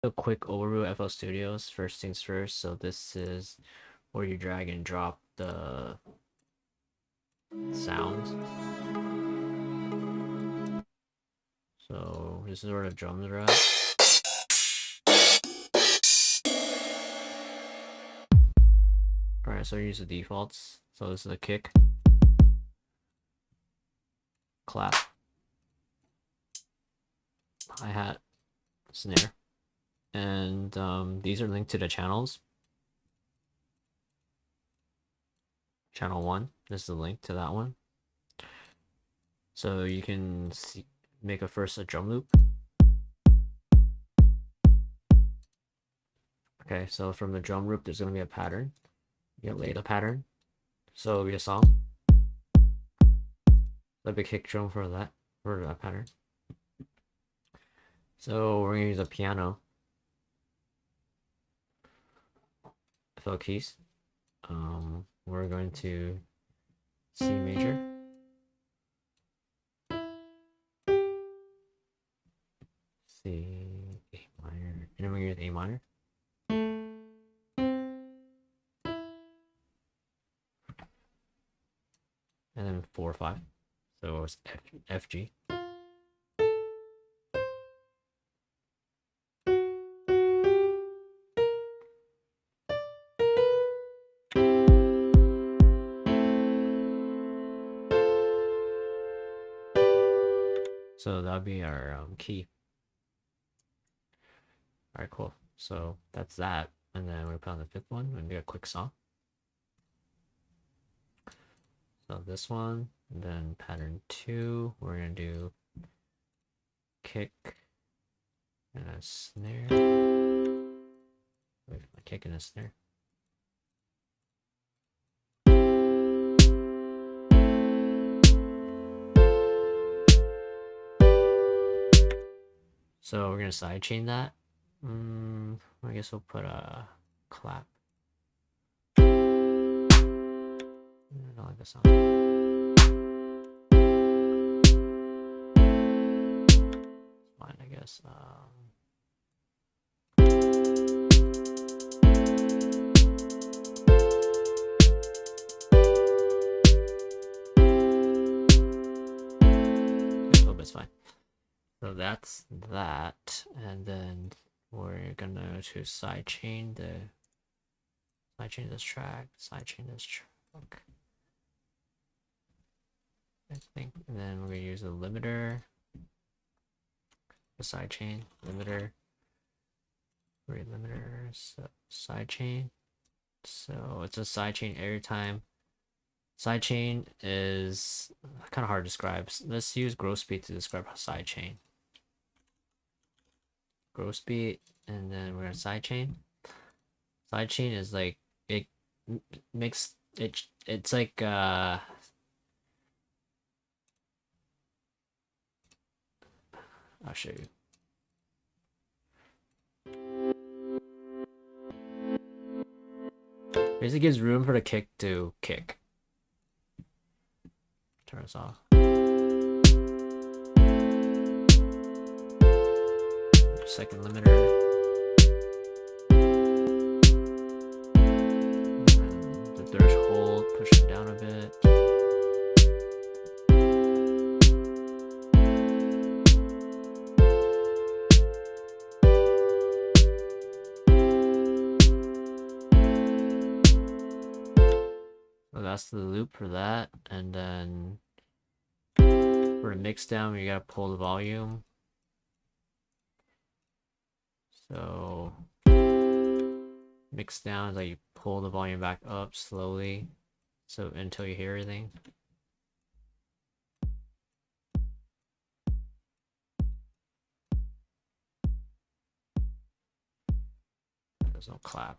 A quick overview of FL Studios. First things first, so this is where you drag and drop the sounds. So this is where the drums are at. Alright, so use the defaults. So this is a kick, clap, hi-hat, snare. And these are linked to the channels. Channel 1, this is a link to that one. So you can make a drum loop. Okay, so from the drum loop, there's going to be a pattern. You lay the pattern. So it'll be a song. Like a kick drum for that pattern. So we're going to use a piano. FL keys. We're going to C major. C, A minor, and then we're going to use A minor. And then 4 or 5. So it's F, G. So that'll be our key. All right, cool. So that's that. And then we're put on the 5th one and do a quick song. So this one, and then pattern 2, we're gonna do kick and a snare. Wait, a kick and a snare. So we're gonna sidechain that. I guess we'll put a clap. I don't like the sound. Fine, I guess. A little bit's fine. So that's that, and then we're gonna to sidechain this track, sidechain this track. I think, and then we're gonna use a limiter, a sidechain, limiter, limiter, sidechain. So it's a sidechain every time. Sidechain is kind of hard to describe. Let's use Grosbeat to describe a sidechain. Grosbeat, and then we're gonna sidechain. Sidechain is like it makes it. It's like I'll show you. Basically gives room for the kick to kick. Turn this off. Second limiter. And the threshold, push it down a bit. So that's the loop for that. And then for the mix down, you gotta pull the volume. So mix down is like you pull the volume back up slowly, so until you hear everything. There's no clap.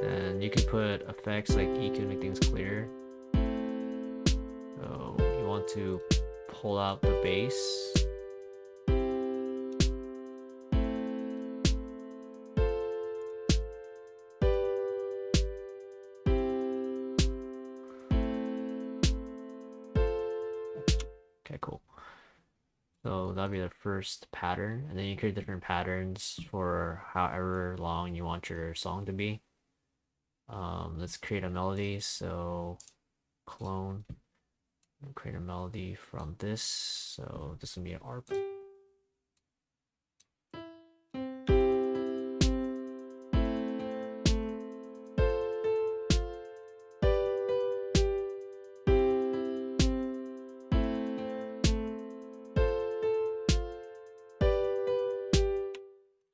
And you can put effects like EQ to make things clear. So you want to pull out the bass. Okay, cool. So that'll be the first pattern, and then you create different patterns for however long you want your song to be. Let's create a melody. So clone, create a melody from this. So this will be an ARP.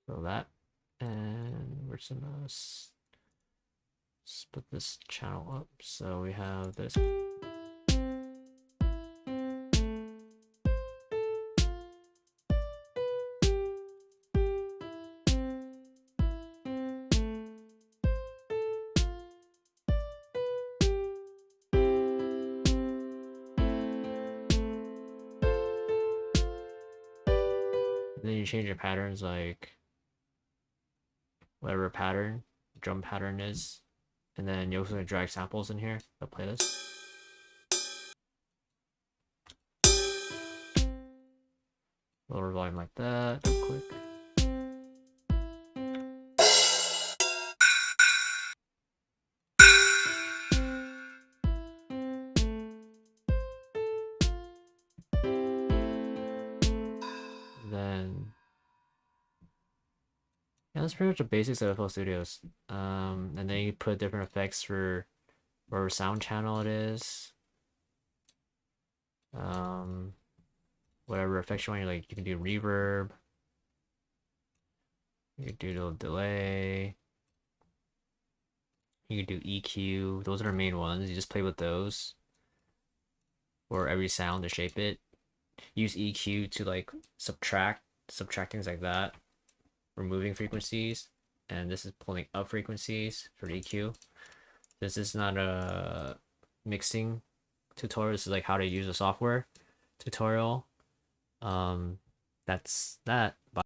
So that, and we're just gonna split this channel up. So we have this. Then you change your patterns, like whatever pattern, drum pattern is. And then you're also gonna drag samples in here, the playlist. Lower volume like that, quick. Then yeah, that's pretty much the basics of FL Studios. And then you put different effects for whatever sound channel it is. Whatever effects you want, like you can do reverb. You can do the delay. You can do EQ. Those are the main ones. You just play with those for every sound to shape it. Use EQ to like subtract things like that. Removing frequencies, and this is pulling up frequencies for EQ. This is not a mixing tutorial. This is like how to use the software tutorial. That's that.